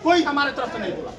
कोई हमारे तरफ से नहीं बोला।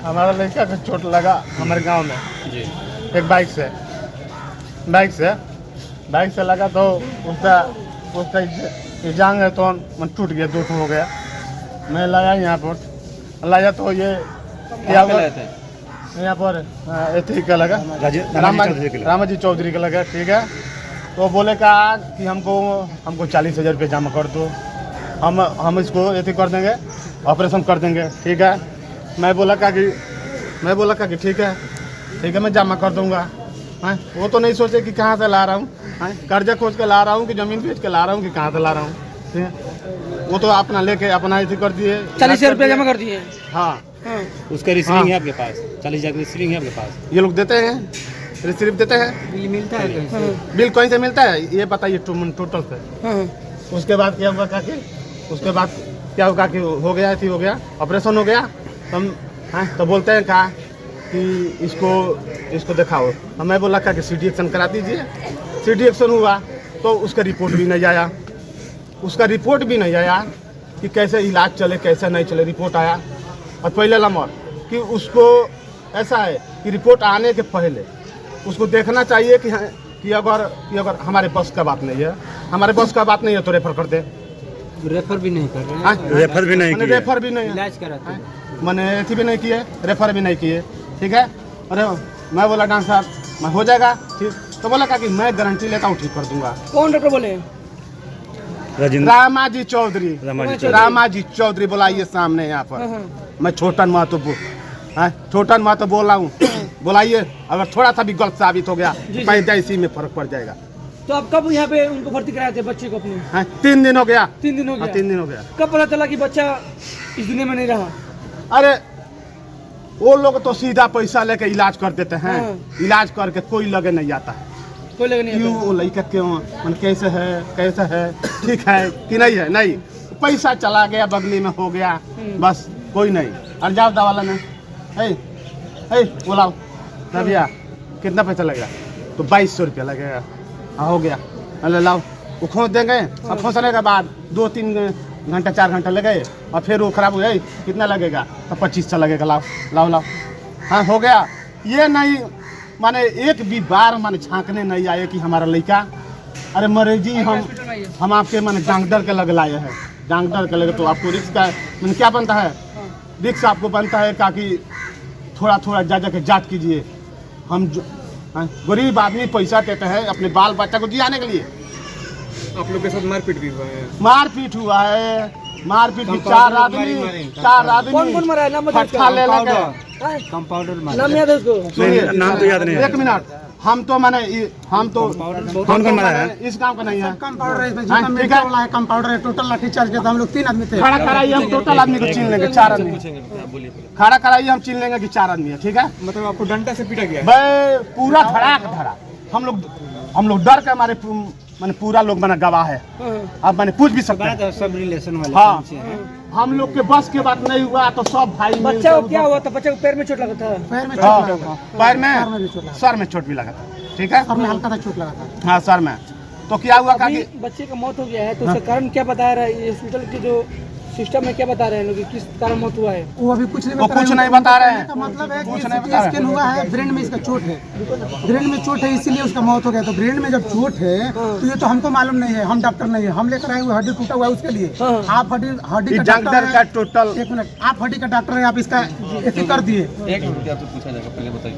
हमारा लड़का को चोट लगा हमारे गांव में जी, एक बाइक से लगा तो उसका जांग है तो मन टूट गया, दो हो गया। मैं लाया यहाँ पर, लाया तो ये क्या हुआ यहाँ पर एथी का लगा, रामाजी चौधरी का लगा। ठीक है, तो बोले कहा कि हमको 40,000 रुपये जमा कर दो, हम इसको एथी कर देंगे, ऑपरेशन कर देंगे। ठीक है, मैं बोला कि ठीक है मैं जमा कर दूंगा। वो तो नहीं सोचे कि कहाँ से ला रहा हूँ, कर्जा खोज के ला रहा हूँ कि ज़मीन बेच के ला रहा हूँ कि कहाँ से ला रहा हूँ। ठीक है, वो तो अपना लेके अपना ऐसे कर दिए, 40,000 रुपये जमा कर दिए। हाँ, उसका रिसीविंग है आपके पास? 40,000 रिसीविंग है आपके पास? ये लोग देते हैं, रिसीव देते हैं। बिल मिलता है कहीं से? बिल कहीं से मिलता है ये बताइए टोटल से। उसके बाद क्या हुआ कि हो गया ऑपरेशन हो गया। तो बोलते हैं कहा कि इसको दिखाओ। मैं बोला कि सीटी एक्शन करा दीजिए। सीटी एक्शन हुआ तो उसका रिपोर्ट भी नहीं आया, कि कैसे इलाज चले कैसे नहीं चले। रिपोर्ट आया और पहले नंबर कि उसको ऐसा है कि रिपोर्ट आने के पहले उसको देखना चाहिए कि अगर हमारे बस का बात नहीं है तो रेफर कर दे। रेफर भी नहीं कर रहे हैं? रेफर भी नहीं इलाज कराते हैं, मैंने एथी भी नहीं किए, रेफर भी नहीं किए। ठीक है, अरे मैं बोला डॉक्टर साहब मैं हो जाएगा ठीक, तो बोला कि मैं गारंटी लेता हूँ, ठीक कर दूंगा। कौन डॉक्टर बोले? रामाजी चौधरी बुलाइए सामने यहाँ पर। मैं छोटन महतो बोल रहा हूँ, बुलाइए। अगर थोड़ा सा भी गलत साबित हो गया पैदा इसी में फर्क पड़ जाएगा। तो आप कब यहाँ पे उनको भर्ती कराए थे बच्चे को अपने? 3 दिन हो गया। 3 दिन हो गया? 3 दिन हो गया। कब पता चला कि बच्चा इस दुनिया में नहीं रहा? अरे वो लोग तो सीधा पैसा लेके इलाज कर देते हैं, इलाज करके कोई लगे नहीं आता है। कोई लगे नहीं आता? वो लड़का क्यों मन कैसे है ठीक है कि नहीं है, नहीं पैसा चला गया बगली में हो गया बस, कोई नहीं। और जाओ दवा लेने, बोलाओ भैया कितना पैसा लगेगा? तो 2200 रुपया लगेगा। हो गया, अरे लाओ वो खोज देंगे। अब खोसने के बाद 2-3 घंटा 4 घंटा लगे और फिर वो खराब हो गई, कितना लगेगा? तो 2500 लगेगा। लाओ। हाँ हो गया। ये नहीं माने एक भी बार माने झांकने नहीं आए कि हमारा लड़का अरे मरेजी हम आपके माने डॉक्टर के लग लाए हैं, डॉक्टर के लगे। तो आपको रिस्क का मैंने क्या बनता है, रिस्क आपको बनता है ताकि थोड़ा जा जांच कीजिए। हम गरीब आदमी पैसा देते हैं अपने बाल बच्चा को जियाने के लिए। आप लोग के साथ मारपीट भी हुआ है? मारपीट हुआ है, मारपीट भी 4 आदमी कौन मरा है? नाम फटका ले लगे। कंपाउंडर नाम याद है उसको? नाम तो याद नहीं है। 1 मिनट, हम तो कौन मारा है? इस गांव का नहीं है। कंपाउंडर टोटल लाठीचार्ज किया था, हम लोग 3 आदमी थे। खड़ा कराइए, हम टोटल आदमी को छीन लेंगे, 4 आदमी खड़ा कराइए, हम छीन लेंगे कि 4 आदमी है। ठीक है, मतलब आपको डंडा से पीटा गया? भाई पूरा धड़ा हम लोग डर के हमारे मैंने पूरा लोग मैंने गवाह है। अब मैंने पूछ भी सकते हैं, सब रिलेशन वाले। हाँ, हम लोग के बस के बात नहीं हुआ तो सब भाई। बच्चा को क्या हुआ था? बच्चे को पैर में चोट लगा था? पैर में चोट लगा था, पैर में, सर में चोट भी लगा था। ठीक है, सर में हल्का सा चोट लगा था। हाँ सर में। तो क्या हुआ कि बच्चे का मौत हो गया है, तो उसका कारण क्या बता रहा है? हॉस्पिटल के जो सिस्टम में क्या बता रहे हैं लोग, किस कारण मौत हुआ है? वो अभी कुछ नहीं बता रहे हैं। मतलब है कि स्कैन हुआ है, ब्रेन में इसका चोट है, ब्रेन में चोट है इसीलिए उसका मौत हो गया। तो ब्रेन में जब चोट है तो ये तो हमको मालूम नहीं है, हम डॉक्टर नहीं है, हम लेकर आए हुए हड्डी टूटा हुआ है उसके लिए। आप हड्डी का डॉक्टर का टोटल 1 मिनट, आप हड्डी का डॉक्टर है, आप इसका ऐसे कर दिए। 1 मिनट आपसे पूछा जाएगा, पहले बताइए।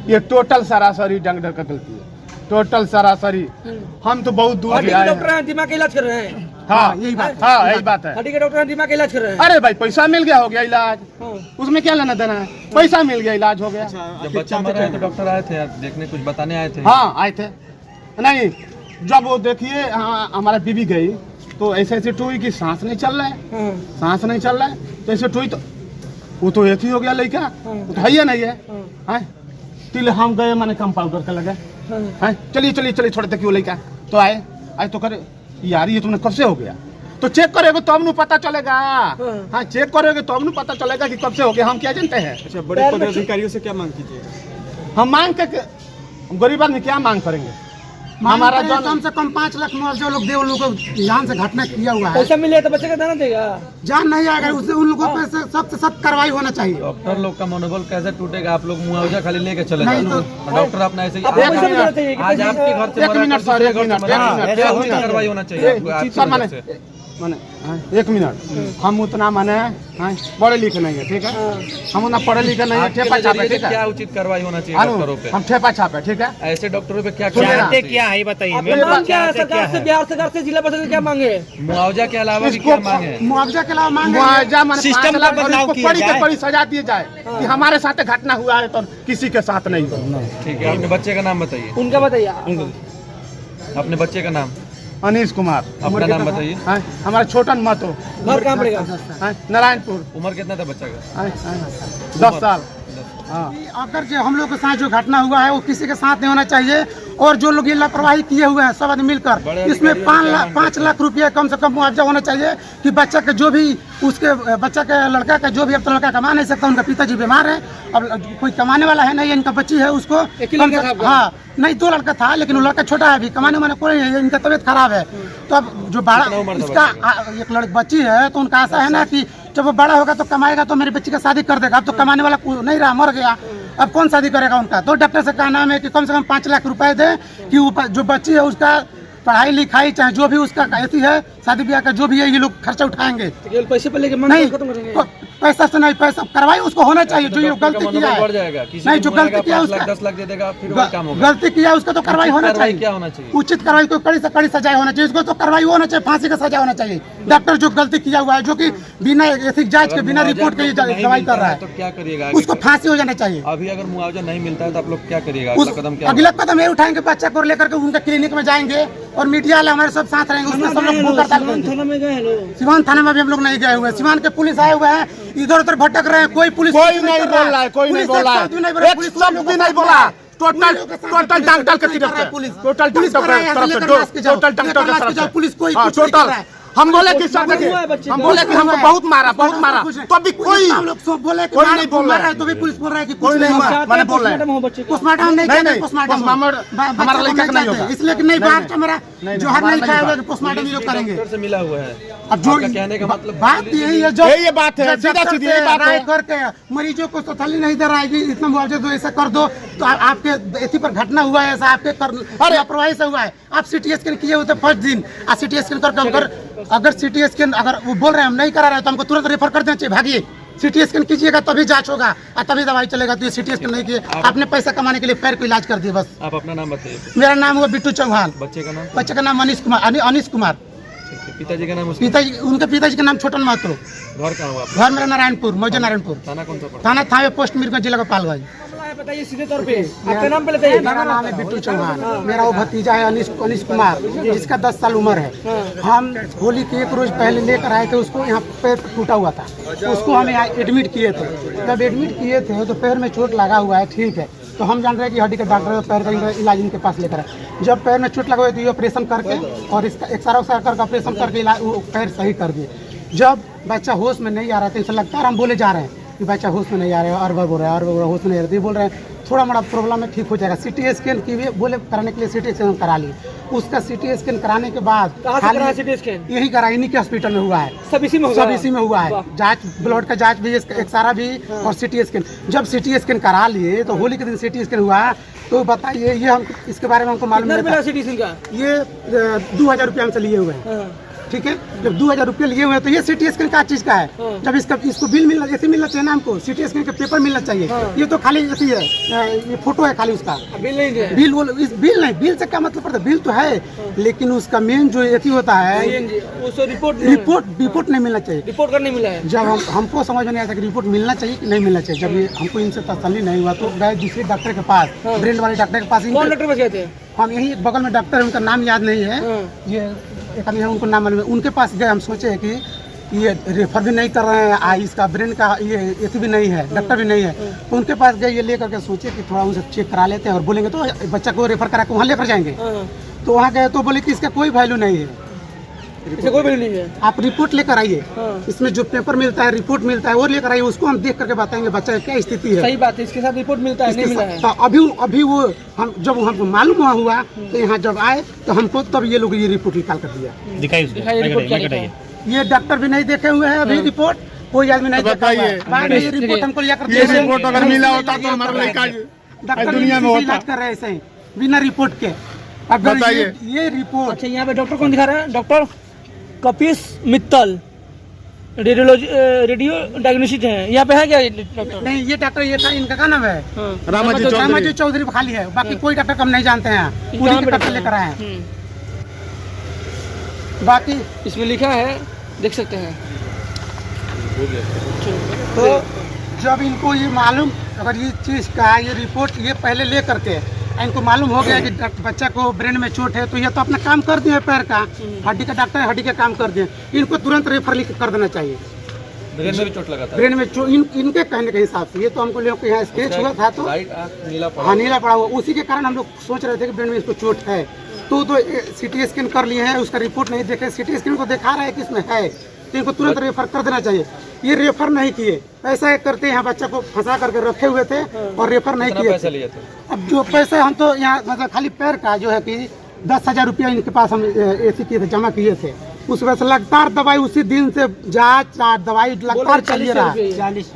ये टोटल सरासरी डॉक्टर का गलती है, टोटल सरासरी। हम तो बहुत दूर डॉक्टर हैं, दिमाग का इलाज कर रहे हैं। हाँ यही बात है। हड्डी के डॉक्टर दिमाग का इलाज कर रहे हैं। अरे भाई पैसा मिल गया, हो गया इलाज, उसमें क्या लेना देना है? पैसा मिल गया, इलाज हो गया। जब बच्चा मरा है तो डॉक्टर आए थे देखने, कुछ बताने आए थे? हाँ आए थे। नहीं जब वो देखिए हमारा बीबी गई तो ऐसे टूई की सांस नहीं चल रहा है, सांस नहीं चल रहा है। तो ऐसे ठोई तो वो तो ऐसी हो गया लड़का, वो तो है ही नहीं है। हैं तिल हम गए माने कंपाउंडर के लगे, हैं चलिए चलिए चलिए थोड़े तक वो लड़का तो आए तो करे यार ये तुमने कब से हो गया, तो चेक करोगे तो हमने पता चलेगा। हाँ चेक करोगे तो हमने पता चलेगा कि कब से हो गया, हम क्या जानते हैं। अच्छा, बड़े पदाधिकारियों से क्या मांग कीजिए? हम मांग के गरीब आदमी क्या मांग करेंगे, हमारा जो कम से कम 5 लाख मुआवजा लोग दे, उन लोगों को जान से घटना किया हुआ है। पैसा मिले तो बच्चे का दाना देगा, जान नहीं आएगा उससे, उन लोगों पे सख्त से सख्त कार्रवाई होना चाहिए। डॉक्टर लोग का मनोबल कैसे टूटेगा? आप लोग मुआवजा खाली लेके चले नहीं जाओ, तो- डॉक्टर अपना ऐसे ही आपको पैसा भी देना चाहिए। आज आपके घर से एक मरा, मिनट कल सर, दूसरे एक घर से मिनट, मरा, एक मिनट, ऐसा एक उचित मिनट। कार्रवाई होना चाहिए आपको, आपकी सर माने वजह से। माने एक मिनट, हम उतना माने पढ़े लिखे नहीं है, ठीक है, हम उतना पढ़े लिखे नहीं है, आपके ठेपा छापे, नजरिए से ठीक है, क्या उचित कार्रवाई होना चाहिए आनु, डॉक्टरों पे? हम ठेपा छापे, ठीक है। ऐसे डॉक्टरों पे क्या सुनिए ना। चाहते क्या है ये बताइए? आपका मांग क्या है सरकार से, बिहार सरकार से, जिला प्रशासन से क्या मांगे? मुआवजा के अलावा भी इसको क्या मांगे? मुआवजा के अलावा मांग मुआवजा माने सिस्टम 5 का लाख और बदलाव इसको किया बड़ी जाए। से बड़ी सजा दी जाए कि हमारे साथ घटना हुआ है तो किसी के साथ नहीं हो। ठीक है, अपने बच्चे का नाम बताइए। उनका बताइए। अपने बच्चे का नाम, अनीश कुमार, अपना नाम बताइए। हैं, हमारा छोटन महतो, घर कहाँ पड़ेगा? हैं, नारायणपुर, उम्र कितना था बच्चा का? हैं, 10 साल। हाँ अगर जो हम लोग के साथ जो घटना हुआ है वो किसी के साथ नहीं होना चाहिए, और जो लोग ये लापरवाही किए हुए हैं सब आदमी मिलकर इसमें 5 लाख रुपये कम से कम मुआवजा होना चाहिए कि बच्चा के जो भी उसके बच्चा के लड़का का जो भी, अब तो लड़का कमा नहीं सकता, उनका पिताजी बीमार है, अब कोई कमाने वाला है नहीं, इनका बच्ची है, उसको एक ही लड़का था आपका? हाँ नहीं 2 लड़का था, लेकिन वो लड़का छोटा है, अभी कमाने वाला कोई नहीं है, इनका तबीयत खराब है। तो अब जो बड़ा कितना उम्र था इसका एक लड़की बच्ची है, तो उनका आशा है ना कि जब वो बड़ा होगा तो कमाएगा तो मेरी बच्ची का शादी कर देगा। अब तो कमाने वाला नहीं रहा, मर गया, अब कौन शादी करेगा उनका? तो डॉक्टर से कहना है कि कम से कम 5 लाख रुपए दे कि जो बच्ची है उसका पढ़ाई लिखाई चाहे जो भी उसका ऐसी है, शादी ब्याह का जो भी है, ये लोग खर्चा उठाएंगे। तो केवल पैसे पे लेके नहीं, मन खत्म करेंगे। पैसा से नहीं, पैसा कार्रवाई उसको होना चाहिए जो ये डॉक्टर का गलती मनोबल किया है। बढ़ जाएगा। किसी नहीं, को जो बोलेगा गलती किया 5 लाख उसका 10 लाख दे देगा, फिर वही काम होगा। गलती किया उसका तो कार्रवाई होना कार्रवाई चाहिए। क्या होना चाहिए? उचित कार्रवाई को कड़ी से कड़ी सजा होना चाहिए, उसको तो कार्रवाई होना चाहिए, फांसी का सजा होना चाहिए। डॉक्टर जो गलती किया हुआ है, जो कि बिना एथिक जांच के, बिना रिपोर्ट के ये नहीं दवाई मिलता कर रहा है है, तो क्या करिएगा आगे? उसको फांसी हो जाना चाहिए। अभी अगर मुआवजा नहीं मिलता है तो आप लोग क्या करिएगा? उस अगला कदम क्या अगला कदम ये उठाएंगे, बच्चा को लेकर के उनके क्लिनिक में जाएंगे और मीडिया वाले हमारे सब साथ रहेंगे, उसमें सब लोग मुंह करताल करेंगे। थाना में गए लोग, सिवान थाने में भी हम लोग नहीं गए हुए हैं, सिवान के पुलिस आए हुए हैं, इधर उधर भटक रहे हैं, कोई पुलिस कोई नहीं बोल रहा है, कोई नहीं बोल रहा है, एक शब्द भी नहीं बोला। टोटल डॉक्टर के तरफ से, पुलिस टोटल पुलिस डॉक्टर कर रहा के है, तरफ से, लेकर मास्क जाओ, टोटल डॉक्टर लेकर के मास्क तरफ जाओ, से पुलिस कोई हाँ, कुछ नहीं कर टोटल रहा है। हम बोले कि सर देखिए, हुआ है बच्चे हम का। बोले कि हमको बहुत मारा तो अभी कोई हम लोग सब बोले कि कोई मार नहीं बोल रहा है। है, तो भी पुलिस बोल रहा है कि कोई कुछ नहीं नहीं हुआ। मारा। मैंने बोल रहे हैं। पोस्टमार्टम हो बच्चे का। पोस्टमार्टम नहीं नहीं, कहते, नहीं, पोस्टमार्टम हमारा लड़का का नहीं होगा। इसलिए कि नहीं नहीं, बात मेरा नहीं, जो हर हमारा नहीं खाया नहीं हुआ पोस्टमार्टम ये लोग करेंगे। डॉक्टर से मिला हुआ है? अब जो आपका कहने का मतलब बात यही है, जो यही बात है, जब सीधा डॉक्टर सीधी यही से बात है। राय करके मरीजों को तसल्ली नहीं दे रहा है कि इतना मुआवजा दो, ऐसा कर दो, तो आपके इसी पर घटना हुआ है, ऐसा आपके लापरवाही से हुआ है। आप सिटी स्कैन किए होते फर्स्ट दिन, आप सिटी स्कैन करके अगर सिटी स्कैन अगर वो बोल रहे हैं हम नहीं करा रहे तो हमको तुरंत रेफर कर देना चाहिए, भागिए सिटी स्कैन कीजिएगा तभी जांच होगा और तभी दवाई चलेगा। तो ये सिटी स्कैन नहीं किए, आपने पैसा कमाने के लिए पैर को इलाज कर दिए बस। आप अपना नाम बताइए। मेरा नाम हुआ बिट्टू चौहान, बच्चे का नाम? बच्चे का नाम अनीश कुमार। ठीक है। पिताजी का नाम? उसका पिताजी, उनके पिताजी का नाम छोटन महतो। घर कहाँ हुआ आपका? घर मेरा नारायणपुर, मौजा नारायणपुर, थाना कौन सा पड़ता थाना थावे पोस्ट मीरगंज, जिला गोपालगंज। बताइए सीधे तौर पे आपका नाम पहले बताइए। मेरा नाम है बिट्टू चौहान, मेरा वो भतीजा है अनीश कुमार, जिसका 10 साल उम्र है। हम होली के 1 रोज पहले लेकर आए थे उसको, यहाँ पैर टूटा हुआ था, उसको हम यहाँ एडमिट किए थे। जब एडमिट किए थे तो पैर में चोट लगा हुआ है, ठीक है, तो हम जान रहे हैं कि हड्डी का डॉक्टर पैर का इलाज इनके पास लेकर आए। जब पैर में चोट लगा हुआ तो ये ऑपरेशन करके और इसका एक्सरा करके ऑपरेशन करके वो पैर सही कर दिए। जब बच्चा होश में नहीं आ रहा था, इसे लगता है हम बोले जा रहे हैं कि बच्चा होश में नहीं आ रहा है, और बोल रहा है, और होश में नहीं आ रहा है, बोल रहे हैं थोड़ा मोड़ा प्रॉब्लम है, ठीक हो जाएगा। सिटी स्कैन की भी बोले कराने के लिए सिटी स्कैन करा लिए। उसका सिटी स्कैन कराने के बाद कहाँ से कराया सिटी स्कैन? यही करा, इन्हीं के हॉस्पिटल में हुआ है, सब इसी में होगा? सब इसी में हुआ है। जांच, ब्लड का जांच भी, एक्सरा भी और सिटी स्कैन। जब सिटी स्कैन करा लिए तो होली के दिन सिटी स्कैन हुआ, तो बताइए ये हम इसके बारे में हमको मालूम कितना नहीं मिला था। सिटी स्कैन का? ये 2000 रुपये हमसे लिए हुए हैं, ठीक है। जब 2000 रुपये लिए हुए हैं तो ये सिटी स्कैन का चीज का है। जब इसको बिल मिलना, ऐसे मिलना चाहिए ना हमको, सिटी स्कैन का पेपर मिलना चाहिए। ये तो खाली ऐसी है, ये फोटो है खाली उसका, बिल नहीं दिया? बिल नहीं, बिल से क्या मतलब पड़ता है? बिल तो है, लेकिन उसका मेन जो ऐसी होता है उसको रिपोर्ट नहीं मिलना चाहिए। रिपोर्ट करने मिला है। जब हमको समझ में नहीं आता कि रिपोर्ट मिलना चाहिए कि नहीं मिलना चाहिए, जब ये हमको इनसे तसल्ली नहीं हुआ तो गए दूसरे डॉक्टर के पास, ब्रेन वाले डॉक्टर के पास। कौन डॉक्टर पास गए थे? हम यही एक बगल में डॉक्टर है, उनका नाम याद नहीं है, ये एक आदमी है, उनको नाम मालूम है, उनके पास गए। हम सोचे कि ये रेफर भी नहीं कर रहे हैं, इसका ब्रेन का ये भी नहीं है, डॉक्टर भी नहीं है। तो उनके पास गए, ये लेकर के सोचे कि थोड़ा उनसे चेक करा लेते हैं और बोलेंगे तो बच्चा को रेफर करा के वहाँ लेकर जाएंगे। तो वहाँ गए तो बोले कि इसका कोई वैल्यू नहीं है, इसे कोई वैल्यू नहीं है। आप रिपोर्ट लेकर आइए, इसमें जो पेपर मिलता है, रिपोर्ट मिलता है, वो लेकर आइए, उसको हम देख करके बताएंगे बच्चा की क्या स्थिति है। सही बात है, इसके साथ रिपोर्ट मिलता है, नहीं मिला है। तो अभी वो हम जब हमको मालूम हुआ तो यहाँ जब आए तो हमको तब ये लोग ये रिपोर्ट निकाल कर दिया। दिखाई उसको, दिखाइए रिपोर्ट क्या बताइए। लिखा है। ये डॉक्टर भी नहीं देखे हुए हैं अभी रिपोर्ट, कोई आदमी नहीं देखा हुआ है। बाद में ये रिपोर्ट हमको लिया कर ये रिपोर्ट अगर मिला होता तो हमारा लड़का डॉक्टर दुनिया में होता। इलाज कर रहे हैं ऐसे ही बिना रिपोर्ट के। अगर बताइए। ये रिपोर्ट अच्छा, यहाँ पे डॉक्टर कौन दिखा रहा है? डॉक्टर कपिस मित्तल, रेडियोलॉजी रेडियो डायग्नोसिस है। यहाँ पे है क्या डॉक्टर? नहीं, ये डॉक्टर ये था, इनका क्या नाम है? रामाजी रामाजी चौधरी खाली है, बाकी कोई डॉक्टर हम नहीं जानते हैं, पूरी के डॉक्टर लेकर आए हैं। बाकी इसमें लिखा है, देख सकते हैं। तो जब इनको ये मालूम, अगर ये चीज़ का ये रिपोर्ट ये पहले ले करके इनको मालूम हो गया कि बच्चा को ब्रेन में चोट है, तो ये तो अपना काम कर दिए, पैर का हड्डी का डॉक्टर हड्डी का काम कर दिए, इनको तुरंत रेफर लिख कर देना चाहिए। ब्रेन में भी चोट लगा था। ब्रेन में इनके कहने के हिसाब से, ये तो हमको लोग यहाँ स्केच हुआ था तो राइट आंख नीला पड़ा। हाँ नीला पड़ा हुआ, उसी के कारण हम लोग सोच रहे थे कि ब्रेन में इसको चोट है। तो सीटी स्कैन कर लिए हैं, उसका रिपोर्ट नहीं देखे, सीटी स्कैन को दिखा रहा है कि इसमें है, तो इनको तुरंत रेफर कर देना चाहिए। ये रेफर नहीं किए, ऐसा करते यहाँ बच्चा को फंसा करके रखे हुए थे और रेफर नहीं किए पैसा थे। लिए थे। अब जो पैसे हम तो यहाँ मतलब खाली पैर का जो है कि 10,000 रुपया इनके पास हम ऐसे किए थे, जमा किए थे। उस वजह से लगातार दवाई उसी दिन से जाँच दवाई लगातार चलिए रहा। 40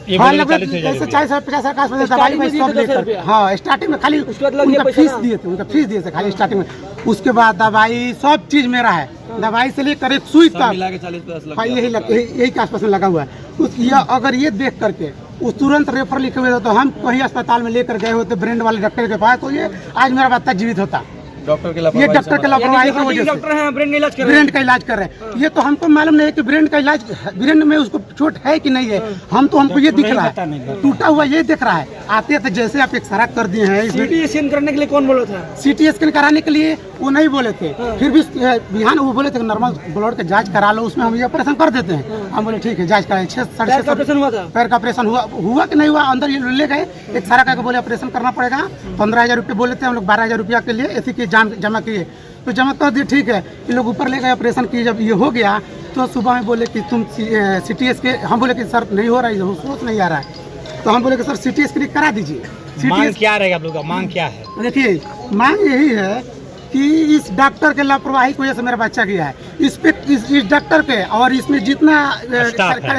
ये हाँ, बोले लगभग 40,000 जैसे 40-50 का दवाई स्टार्टिंग में में दिए सब थे 10,000 लेकर। रुपया। हाँ, स्टार्टिंग में खाली उसके बाद लग गया उनका पैसा फीस ना? दिए थे, उनका फीस दिए थे खाली स्टार्टिंग में। उसके बाद दवाई सब चीज मेरा है, दवाई से लेकर एक सुई सब तक मिला के 40-50 लग हाँ, गया। यही के आसपास में लगा हुआ है। अगर ये देख करके उस तुरंत रेफर लिखे हुए थे तो हम कहीं अस्पताल में लेकर गए होते ब्रेन वाले डॉक्टर के पास, तो ये आज मेरा बच्चा जीवित होता। डॉक्टर के ये लापरवाही डॉक्टर के लापरवाही की वजह से डॉक्टर हैं, ब्रेन इलाज कर रहे ब्रेन का इलाज कर रहे हैं। ये तो हमको मालूम नहीं है कि ब्रेन का इलाज, ब्रेन में उसको चोट है कि नहीं है। हमको ये दिख रहा है, टूटा हुआ ये दिख रहा है। आते थे जैसे आप एक्सरा कर दिए हैं, सीटी स्कैन करने के लिए कौन बोला था? सीटी स्कैन कराने के लिए वो नहीं बोले थे, फिर भी बिहान वो बोले थे नॉर्मल ब्लड का जांच करा लो, उसमें हम ये ऑपरेशन कर देते हैं। हम बोले ठीक है, जांच कराएं। 6-6.5 ऑपरेशन हुआ था? पैर का ऑपरेशन हुआ कि नहीं हुआ, अंदर ये ले गए एक्सरा करके बोले ऑपरेशन करना पड़ेगा। 15,000 रुपये बोले थे, हम लोग 12,000 रुपया के लिए ऐसी की जमा किए, तो जमा कर दिए। ठीक है, ये लोग ऊपर ले गए ऑपरेशन किए। जब ये हो गया तो सुबह में बोले कि तुम सीटी स्कैन, हम बोले कि सर नहीं हो रहा है, होश नहीं आ रहा है। तो हम बोले कि सर सीटी स्कैन करा दीजिए। मांग क्या रहेगा आप लोग का? मांग क्या है? देखिए, मांग यही है कि इस डॉक्टर के लापरवाही की वजह से मेरा बच्चा गया है। इस डॉक्टर पे और इसमें जितना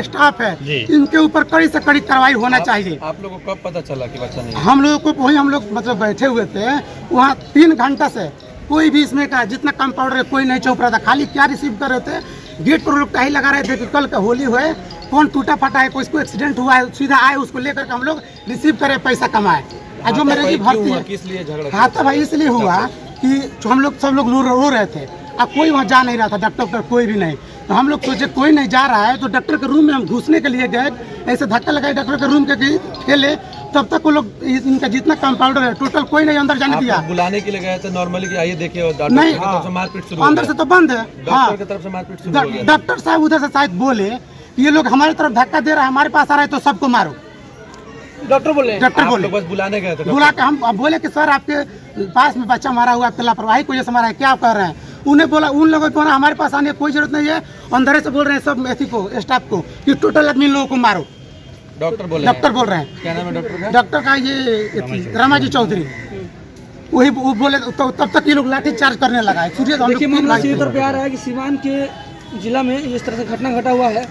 स्टाफ है, इनके ऊपर कड़ी से कड़ी कार्रवाई होना चाहिए। आप लोगों को कब पता चला कि बच्चा नहीं है? हम लोगों को वही, हम लोग मतलब बैठे हुए थे वहाँ 3 घंटा से, कोई भी इसमें का जितना कंपाउंडर है कोई नहीं चौंक रहा था, खाली क्या रिसीव कर रहे थे। गेट पर लोग टाही लगा रहे थे कि कल का होली हुए, कौन टूटा फटा है, कोई को एक्सीडेंट हुआ है, सीधा आए उसको लेकर के हम लोग रिसीव करें, पैसा कमाए। और जो मेरे की भर्ती है, किस लिए झगड़ा? हाँ तो भाई इसलिए हुआ कि हम लोग सब लोग रो रहे थे। अब कोई वहाँ जा नहीं रहा था, डॉक्टर कोई भी नहीं। तो हम लोग सोचे कोई नहीं जा रहा है, तो डॉक्टर के रूम में हम घुसने के लिए गए, ऐसे धक्का लगाए डॉक्टर के रूम के ठेले, तब तक वो लोग इनका जितना कंपाउंडर है टोटल कोई नहीं अंदर जाने दिया। बुलाने के लिए गए थे नॉर्मली कि आइए देखिए, और डॉक्टर नहीं, की तरफ से मारपीट शुरू अंदर से तो बंद है। डॉक्टर की तरफ से मारपीट शुरू हो गया। डॉक्टर साहब उधर से शायद बोले ये लोग हमारी तरफ धक्का दे रहा है, हमारे पास आ रहा है तो सबको मारो। डॉक्टर बोले? डॉक्टर आप बोले, लोग बस बुलाने गए थे? बुला के हम बोले कि सर आपके पास में बच्चा मारा हुआ, आपके लापरवाही की वजह से मारा है, क्या आप कर रहे हैं? उन्हें बोला, उन लोगों को बोला हमारे पास आने की कोई जरूरत नहीं है, अंदर से बोल रहे हैं सब ऐसी को स्टाफ को कि टोटल आदमी लोगों को मारो। डॉक्टर बोले? डॉक्टर बोल रहे हैं। क्या नाम है डॉक्टर का? डॉक्टर का ये रामाजी चौधरी, वही वो बोले। तो तब तक ये लोग लाठी चार्ज करने लगा है। देखिए, मामला सीधे तौर पे आ रहा है कि सीवान के जिला में इस तरह से घटना घटा हुआ है।